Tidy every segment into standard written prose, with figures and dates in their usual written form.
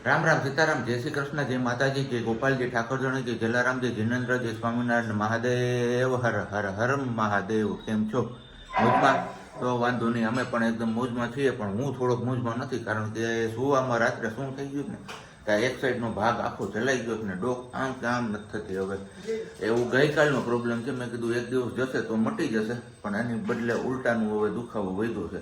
રામ રામ સીતારામ, જય શ્રી કૃષ્ણ, જય માતાજી, જય ગોપાલજી, ઠાકોરજણી, જય જલારામજી, જિનેન્દ્ર, જય સ્વામિનારાયણ, મહાદેવ હર હર હર મહાદેવ. કેમ છો? મોજમાં? તો વાંધો નહીં, અમે પણ એકદમ મોજમાં છીએ, પણ હું થોડોક મોજમાં નથી, કારણ કે સુવામાં રાત્રે શું થઈ ગયું ને ત્યાં એક સાઈડનો ભાગ આખો જલાઈ ગયો ને ડોક આમ કે આમ નથી થતી. હવે એવું ગઈકાલનો પ્રોબ્લેમ છે. મેં કીધું એક દિવસ જશે તો મટી જશે, પણ એની બદલે ઉલટાનું હવે દુખાવો વધ્યો છે.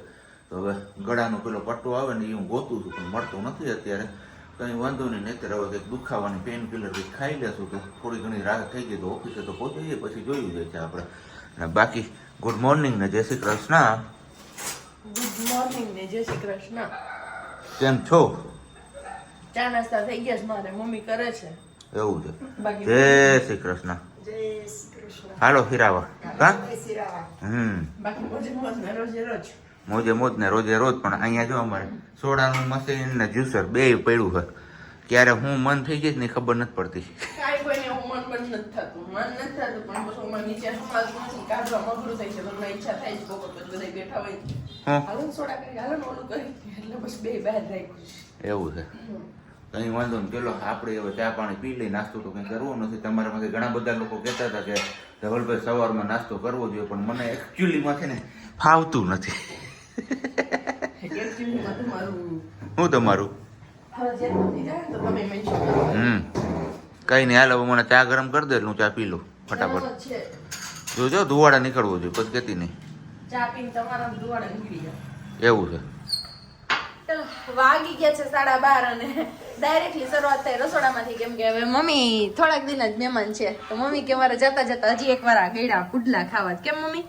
તો હવે ગળાનો પેલો પટ્ટો આવે ને એ હું ગોતું છું, પણ મળતું નથી અત્યારે. કંઈ વાંધો નહીં, નહીંતર હવે કંઈક દુખાવાની પેન કિલર કંઈક ખાઈ લેશું કે થોડી ઘણી રાહત થઈ ગઈ તો ઓફિસે તો પહોંચીએ, પછી જોયું જાય છે આપણે. અને બાકી ગુડ મોર્નિંગ ને જય શ્રી કૃષ્ણ. ગુડ મોર્નિંગ ને જય શ્રી કૃષ્ણ. કેમ છો? ચા નાસ્તા થઈ ગયા છે, મારે મમ્મી કરે છે. એવું છે. બાકી જય શ્રી કૃષ્ણ. જય શ્રી કૃષ્ણ. હાલો ફિરાવા. હા બાકી મોજે મોજ ને રોજે રોજ. મોજે મોજ ને રોજે રોજ. પણ અહીંયા જો અમારે સોડાનું મશીન ને જ્યુસર બે પડ્યું છે. ક્યારે હું મન થઈ જઈશ ને ખબર નથી પડતી. કાંઈ કોઈને એવું મન બંધ નથી થતું, મન નથી થતું, પણ બસ હું નીચે સમાજમાં નથી કાઢવા મગરું થઈ છે. તમને ઈચ્છા થાય છે બપોર પછી બધા બેઠા હોય હાલો ને સોડા કરી, હાલો ને ઓલું કરી, એટલે બસ બે બહાર રાખ્યું છે. એવું છે. કંઈ વાંધો નહીં, ચલો આપણે હવે ચા પાણી પી લઈ. નાસ્તો તો કંઈ કરવો નથી. તમારામાંથી ઘણા બધા લોકો કહેતા હતા કે ધવલભાઈ સવારમાં નાસ્તો કરવો જોઈએ, પણ મને એકચ્યુઅલીમાં છે ને ફાવતું નથી. એકચ્યુઅલીમાં તમારું હું તમારું ફરજિયાત નથી જાય ને તો તમે મેન્શન કરો. કઈ નહીં, હાલ હવે મને ચા ગરમ કરી દે એટલે હું ચા પી લઉં ફટાફટ. છે જોજો ધુવાડા નીકળવો જોઈએ, પછી કહેતી નહીં. ચા પીને તમારા દુવાડે નીકળી જાય. એવું છે. ચલો વાગી ગયા છે 12:30 અને ડાયરેક્ટલી શરૂઆત થઈ રસોડામાંથી, કેમ કે હવે મમ્મી થોડાક દિન જ મહેમાન છે, તો મમ્મી કે મારે જતા જતા હજી એકવાર આ ગયડા પુડલા ખાવા. કેમ મમ્મી?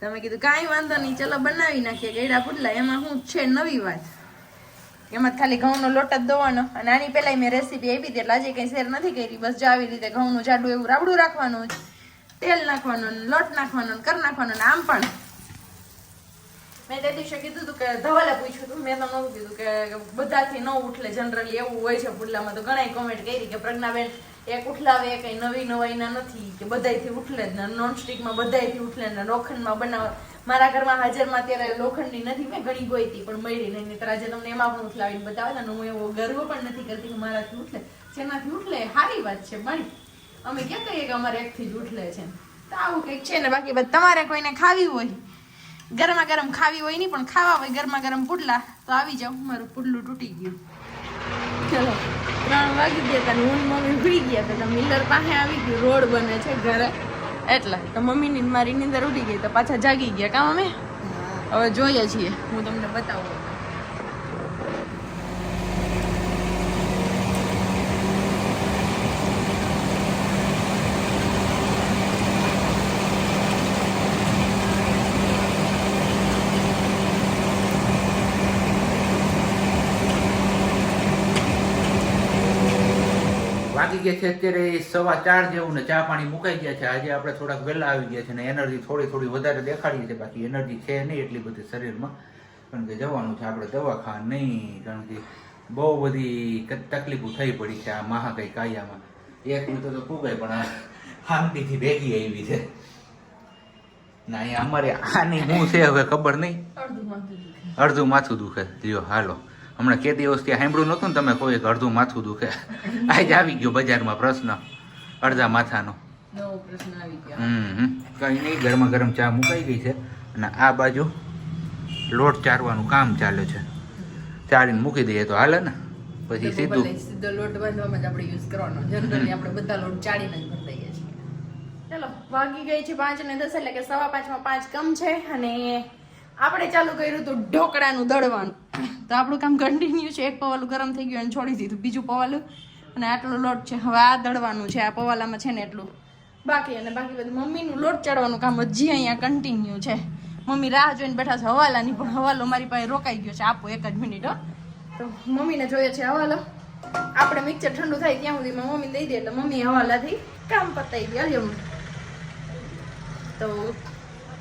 તમે કીધું કાંઈ વાંધો નહીં, ચલો બનાવી નાખીએ ગયડા પુડલા. એમાં શું છે નવી વાત, એમાં ખાલી ઘઉંનો લોટ જ દોવાનો. અને આની પહેલા મેં રેસીપી આપી હતી એટલે આજે કંઈ શેર નથી કરી. બસ જો આવી રીતે ઘઉંનું જાડું એવું રાબડું રાખવાનું, તેલ નાખવાનું, લોટ નાખવાનો, કરી નાખવાનો. આમ પણ મેં તે દિવસે કીધું હતું કે ધવલે પૂછ્યું હતું, મેં તો નવું કીધું કે બધાથી ન ઉઠલે. જનરલી એવું હોય છે પુડલામાં, તો ઘણા કોમેન્ટ કરી કે પ્રજ્ઞાબેન એક ઉઠલાવે કઈ નવી નવાઈના નથી, કે બધાયથી ઉઠલે જ ને, નોનસ્ટિકમાં બધાયથી ઉઠલે ને, લોખંડમાં બનાવે. મારા ઘરમાં હાજરમાં અત્યારે લોખંડની નથી, મેં ઘણી ગઈ હતી પણ મળી નહીં. નહીતર આજે તમને એમાં પણ ઉઠલાવીને બતાવે ને. હું એવો ગર્વ પણ નથી કરતી કે મારાથી ઉઠલે. જેનાથી ઉઠલે સારી વાત છે, બની અમે ક્યાં કહીએ કે અમારે એકથી જ ઉઠલે છે, તો આવું કંઈક છે ને. બાકી તમારે કોઈને ખાવી હોય, ગરમા ગરમ ખાવી હોય નહીં પણ ખાવા હોય ગરમા ગરમ પુડલા, તો આવી જાવ. મારું પુડલું તૂટી ગયું. ચલો 3 વાગી ગયા હતા, હું મમ્મી ભૂલી ગયા હતા. મિલર પાસે આવી ગયું, રોડ બને છે ઘરે, એટલે તો મમ્મીની મારી નીંદર ઉડી ગઈ, તો પાછા જાગી ગયા. કામ અમે હવે જોઈએ છીએ, હું તમને બતાવું. વાગી ગયા છે અત્યારે 4:15 જેવું ને ચા પાણી મુકાઈ ગયા છે. આજે આપણે થોડાક વહેલા આવી ગયા છે ને એનર્જી થોડી વધારે દેખાડીએ છે. બાકી એનર્જી છે નહીં એટલી બધી શરીરમાં, કારણ કે જવાનું છે આપણે દવાખાને નહીં, કારણ કે બહુ બધી તકલીફો થઈ પડી છે આ મહાકાય કાયામાં. એક મિનિટ તો ફૂગાય, પણ આ શાંતિથી ભેગી આવી છે ના. અહીંયા અમારે આની હું છે હવે ખબર નહીં, અડધું માથું દુખે. લ્યો હાલો, હમણાં કે દિવસ ત્યાં સાંભળ્યું નહોતું ને તમે કોઈ એક અડધું માથું દુખે. આજ આવી ગયો બજારમાં પ્રશ્ન અડધા માથાનો. નવો પ્રશ્ન આવી ગયો. કઈ નહીં, ગરમા ગરમ ચા મુકાઈ ગઈ છે અને આ બાજુ લોટ ચારવાનું કામ ચાલે છે. ચારીને મૂકી દઈએ તો હાલે ને, પછી સીધો લોટ બાંધવામાં જ આપણે યુઝ કરવાનો. જનરલી આપણે બધા લોટ ચાળીને જ ભરી દઈએ છીએ. ચલો વાગી ગઈ છે 5:10, એટલે કે 5:15 5 કમ છે. અને આપણે ચાલુ કર્યું હતું ઢોકળાનું દળવાનું, તો આપણું કામ કન્ટિન્યુ છે. એક પવાલું ગરમ થઈ ગયું અને છોડી દીધું બીજું પવાલું, અને આટલો લોટ છે. હવે આ દળવાનું છે, આ પવાલામાં છે ને એટલું બાકી. અને બાકી બધું મમ્મીનું લોટ ચડવાનું કામ હજી અહીંયા કન્ટિન્યુ છે. મમ્મી રાહ જોઈને બેઠા છે હવાલાની, પણ હવાલો મારી પાસે રોકાઈ ગયો છે. આપો એક જ મિનિટ હો. તો મમ્મીને જોઈએ છે હવાલો. આપણે મિક્સર ઠંડુ થાય ત્યાં સુધીમાં મમ્મી દઈ દે એટલે મમ્મી હવાલાથી કામ પતાવી દે. હલ્યો તો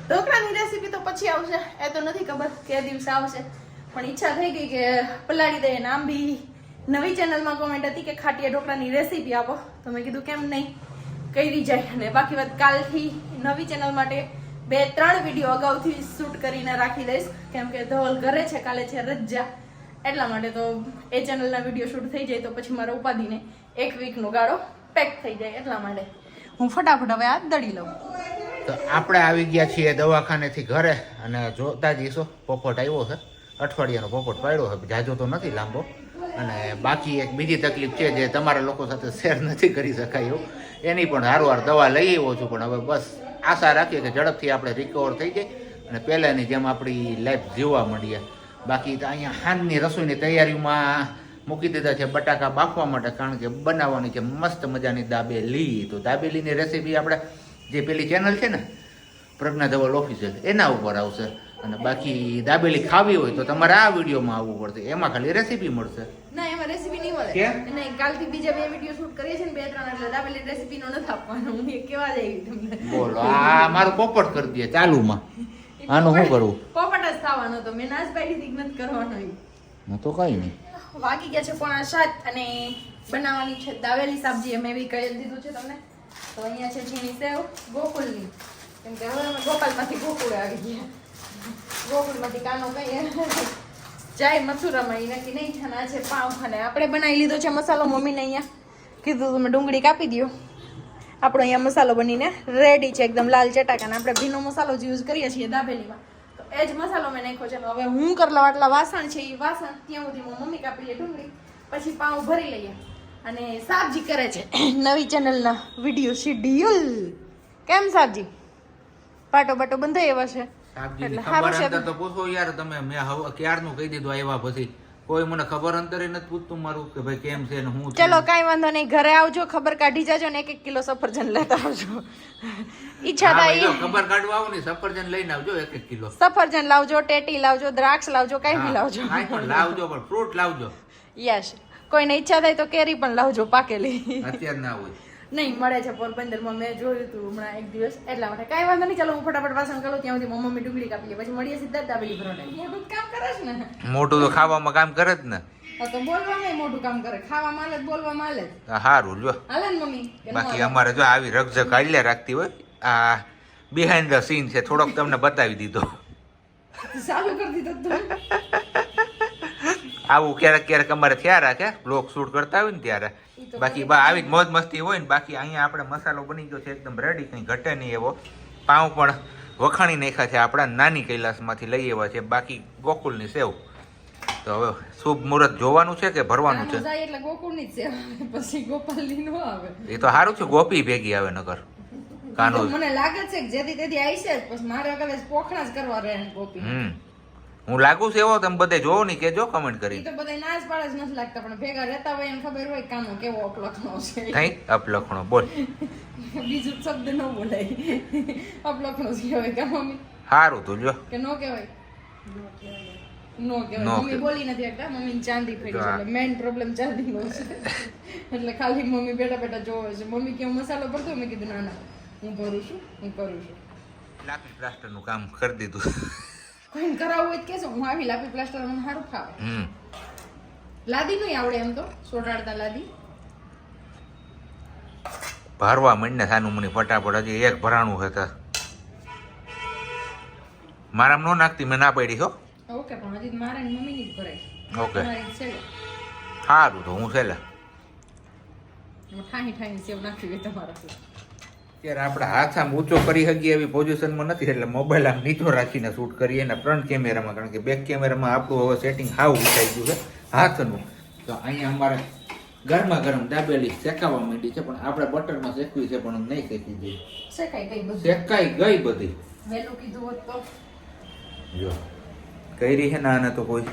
ઢોકળાની રેસીપી તો પછી આવશે, એ તો નથી ખબર કે દિવસે આવશે, પણ ઈચ્છા થઈ ગઈ કે પલાળી દઈએ. આમ બી નવી ચેનલમાં કોમેન્ટ હતી કે ખાટિયા ઢોકળાની રેસીપી આપો, તો મેં કીધું કેમ નહીં, કરી જાય. અને બાકી વાત કાલથી નવી ચેનલ માટે 2-3 વિડીયો અગાઉથી શૂટ કરીને રાખી દઈશ, કેમ કે ધવલ ઘરે છે, કાલે છે રજા. એટલા માટે તો એ ચેનલના વિડીયો શૂટ થઈ જાય તો પછી મારા ઉપાધિને 1 વીકનો ગાળો પેક થઈ જાય એટલા માટે હું ફટાફટ હવે આ દળી લઉં. તો આપણે આવી ગયા છીએ દવાખાનેથી ઘરે અને જોતા જઈશું પોપટ આવ્યો છે, અઠવાડિયાનો પોપટ પાડ્યો છે, જાજો તો નથી લાંબો. અને બાકી એક બીજી તકલીફ છે જે તમારા લોકો સાથે શેર નથી કરી શકાય એવું, એની પણ હારવાર દવા લઈ આવ્યો છું. પણ હવે બસ આશા રાખીએ કે ઝડપથી આપણે રિકવર થઈ જાય અને પહેલાંની જેમ આપણી લાઈફ જીવવા માંડીએ. બાકી તો અહીંયા હાંજની રસોઈની તૈયારીમાં મૂકી દીધા છે બટાકા બાફવા માટે, કારણ કે બનાવવાની છે મસ્ત મજાની દાબેલી. તો દાબેલીની રેસીપી આપણે જે પેલી ચેનલ છે ને પ્રજ્ઞા ધવલ ઓફિસિયલ એના ઉપર આવશે. અને બાકી દાબેલી ખાવી હોય તો તમારે આ વિડીયોમાં આવવું પડશે, એમાં ખાલી રેસીપી મળશે. ના એમાં રેસીપી નહીં મળે. કેમ? નહીં, કાલથી બીજા 2 વિડીયો શૂટ કરીએ છે ને 2-3 એટલે દાબેલી રેસીપીનો નથી આપવાનો. હું એ કેવા જઈ તમને. બોલો આ મારું પોપટ કરી દે ચાલુમાં. આનું શું કરવું? પોપટ જ ખાવાનો તો મેં નાશ પાડી દીધી નથી કરવાનો. હું તો કઈ નહીં. વાગી ગયા છે 6:45 અને બનાવવાની છે દાબેલી સબ્જી. અમે એવી કહી દીધું છે તમને. તો અહીંયા છે ઝીણી સેવ ગોકુળની, કેમ કે હવે અમે ગોપાલમાંથી ગોકુળ આવી ગયા. ગોકુળમાંથી કાનો કહીએ જાય મથુરામાં એ નક્કી નહીં. અને આ છે પાઉં અને આપણે બનાવી લીધો છે મસાલો. મમ્મીને અહીંયા કીધું તમે ડુંગળી કાપી દો. આપણો અહીંયા મસાલો બનીને રેડી છે એકદમ લાલ ચટાકાને. આપણે ભીનો મસાલો જ યુઝ કરીએ છીએ દાબેલીમાં, તો એ જ મસાલો મેં નાખ્યો છે. હવે હું કરલા આટલા વાસણ છે એ વાસણ ત્યાં સુધી મમ્મી કાપી લે ડુંગળી, પછી પાઉં ભરી લઈએ અને સાબજી કરે છે નવી ચેનલના વિડીયો શેડ્યુલ. કેમ સાબજી પાટો બાટો બંધાઈ એવા છે સાબજીની ખબર અંતર તો પૂછો યાર તમે. મેં હવે ક્યારનું કહી દીધું આવ્યા પછી કોઈ મને ખબર અંતરે નથી પૂછતું મારું કે ભાઈ કેમ છે ને હું. ચલો કાંઈ વાંધો નહીં, ઘરે આવજો, ખબર કાઢી જાજો ને 1-1 કિલો સફરજન લેતા આવજો. ઈચ્છા થાય ખબર કાઢવા આવું ને સફરજન લઈને આવજો 1-1 કિલો. સફરજન લાવજો, ટેટી લાવજો, દ્રાક્ષ લાવજો, કઈ બી લાવજો. કાંઈ પણ લાવજો, પણ ફ્રૂટ લાવજો. યસ, કોઈને ઈચ્છા થાય તો કેરી પણ લાવજો પાકેલી. અત્યારે ના હોય નહીં મળે છે પોરબંદરમાં, મેં જોયું હતું હમણાં એક દિવસ. એટલા માટે કાંઈ વાંધો નહીં, ચલો હું ફટાફટ વાસણ કરું ત્યાં સુધી મમ્મી ડુંગળી કાપી લે, પછી મળીએ સીધા દાબેલી ભરવા. મોટું કામ કરે છે ને. મોટું તો ખાવામાં કામ કરે જ ને. તો બોલવામાં મોટું કામ કરે, ખાવા માલે જ બોલવા માલે જ. સારું લ્યો. હાલે ને મમ્મી? બાકી અમારે જો આવી રકઝક હાલ્યા રાખતી હોય. આ બિહાઇન્ડ ધ સીન છે, થોડોક તમને બતાવી દીધો. ચાલુ કરી દીધો તું. આવું ક્યારેક ક્યારેક અમારે થયા રાખે બ્લોગ શૂટ કરતા હોય ને ત્યારે. બાકી આવી જ મોજ મસ્તી હોય ને. બાકી અહીંયા આપણે મસાલો બની ગયો છે એકદમ રેડી, કંઈ ઘટે નહીં એવો. પાઉં પણ વખાણી નાખ્યા છે આપણા નાની કૈલાસમાંથી લઈ આવ્યા છે. બાકી ગોકુળની સેવ. તો હવે શુભ મુહૂર્ત જોવાનું છે કે ભરવાનું છે? એટલે ગોકુળની જ સેવ, પછી ગોપાલની નો આવે. એ તો સારું છે, ગોપી ભેગી આવે નગર કાનો. મને લાગે છે કે જેથી તેથી આવી છે, પછી મારે કદાચ પોખણા જ કરવા રહે ગોપી. હું લાગુ છે એવો તમે બધે જોવો નહીં કેજો કમેન્ટ કરી. તો બધા નાશ પાડે જ નથી લાગતા, પણ ભેગા રહેતા હોય એને ખબર હોય કાનો કેવો અપલખણો છે. થઈ અપલખણો બોલ. બીજું શબ્દ ન બોલાય. અપલખણો છે હવે કે મમ્મી? સારું તું જો કે નો કહેવાય? નો કહેવાય. મમ્મી બોલી નથી શકતા, મમ્મી ચાંદી પડી છે એટલે મેઇન પ્રોબ્લેમ ચાંદીનો છે. એટલે ખાલી મમ્મી બેઠા બેઠા જોવે છે. મમ્મી કેવો મસાલો ભરતો, મેં કીધું ના ના હું ભરું છું, હું કરું છું. લાપી પ્લાસ્ટર નું કામ કરી દીધું. કોઈને કરાવવું હોય કે હું આવી લાપી પ્લાસ્ટર મને સારું ફાવે. લાદી નહીં આવડે એમ તો સોટાડતા લાદી. ભરવા માંડને સાનું મને ફટાફટ. હજી એક ભરાણું હતા મારામ નો નાખતી, મેં ના પાડી છો. ઓકે, પણ હજી મારા મમ્મી ની જ ભરાય. ઓકે છે સારું, તો હું છેલ્લા ઠાણી ઠાણી સેવ નાખી હોય તમારા. ત્યારે આપણે હાથ આમ ઊંચો કરી શકીએ એવી પોઝિશનમાં નથી, એટલે મોબાઈલ આમ નીચો રાખીને શૂટ કરીએ એના ફ્રન્ટ કેમેરામાં, કારણ કે બેક કેમેરામાં આપણું હવે સેટિંગ હાવ ઉઠાઈ ગયું છે હાથનું. તો અહીંયા અમારે ગરમા ગરમ દાબેલી શેકાવા માંડી છે, પણ આપણે બટરમાં શેકવી છે પણ નહીં શેકી દઈએ. શેકાઈ ગઈ બધી. શેકાઈ ગઈ બધી. વહેલું કીધું હોત તો. જો કરી છે ને આને તો કોઈ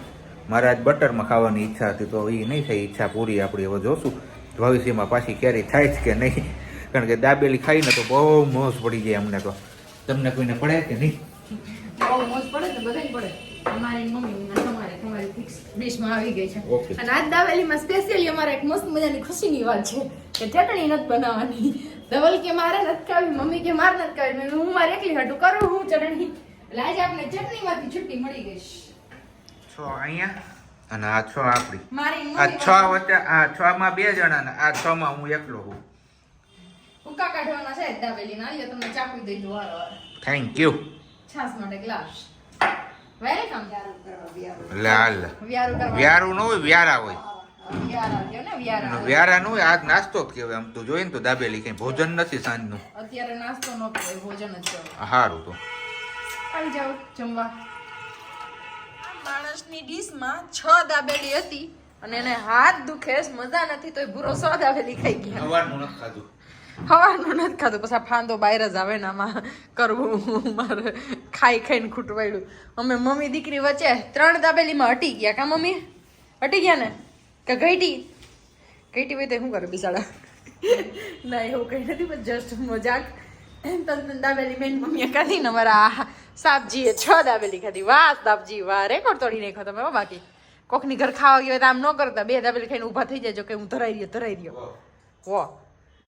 મારે આજ બટરમાં ખાવાની ઈચ્છા હતી, તો એ નહીં થઈ ઈચ્છા પૂરી આપણી. હવે જોશું ભવિષ્યમાં પાછી ક્યારેય થાય છે કે નહીં, કારણ કે દાબેલી ખાઈને તો બહુ મોજ પડી જાય અમને. તો તમને કોઈને પડે કે નહીં? બહુ મોજ પડે તો બધાને પડે. અમારી મમ્મી તમારી ફિક્સ ડિશમાં આવી ગઈ છે. અને આજ દાબેલીમાં સ્પેશિયલી અમારે એક મસ્ત મજાની ખુશીની વાત છે કે ચટણી નથી બનાવવાની. ધવલ કે મારે નથી ખાવી, મમ્મી કે મારે નથી ખાવી, હું મારે એકલી હાટું કરું હું ચટણી. એટલે આજે આપણે ચટણીમાંથી છુટ્ટી મળી ગઈ. 6 અહીંયા અને આ 6 આપણી. મારી આ 6 વચ્ચે આ 6 માં 2 જણા ને આ 6 માં હું એકલો છું. ઉકા કાઢવાના છે દાબેલીના. લ્યો તમને ચાકુ દઈ દો વારવાર. Thank you. છાસ માટે ગ્લાસ. વેલકમ લે હાલ વ્યારું કરવા વ્યારું ન હોય વ્યારા હોય વ્યારા લ્યો ને વ્યારા વ્યારા નું હોય આજ નાસ્તો જ કહેવાય આમ તો જોઈએ ને તો દાબેલી કઈ ભોજન નથી સાંજનું અત્યારે નાસ્તો ન કહેવાય ભોજન જ કહેવાય સારું તો આવી જાઓ જમવા માણસની ડીશમાં 6 દાબેલી હતી અને એને હાથ દુખે છે, મજા નથી તોય ભૂરો 100 દાબેલી ખાઈ ગયા સવારનું નથી ખાધું હવાનું નથી ખાધું પછી આ ફાંદો બહાર જ આવે ને આમાં કરવું મારે ખાઈ ખાઈને ખૂટવાડ્યું અમે મમ્મી દીકરી વચ્ચે 3 દાબેલીમાં હટી ગયા કા મમ્મી હટી ગયા ને કે ઘટી હોય તો શું કરે બિચારા ના એવું કઈ નથી પણ જસ્ટ મજાક તન દાબેલી બેન મમ્મીએ ખાધી ને મારા સાબજીએ 6 દાબેલી ખાધી વાહ સાબજી વાહ રેકોર્ડ તોડી નાખ્યો તમે હો બાકી કોકની ઘર ખાવા ગયો તો આમ ન કરતા 2 દાબેલી ખાઈને ઊભા થઈ જાય જો કે હું ધરાઈ રહ્યો વાહ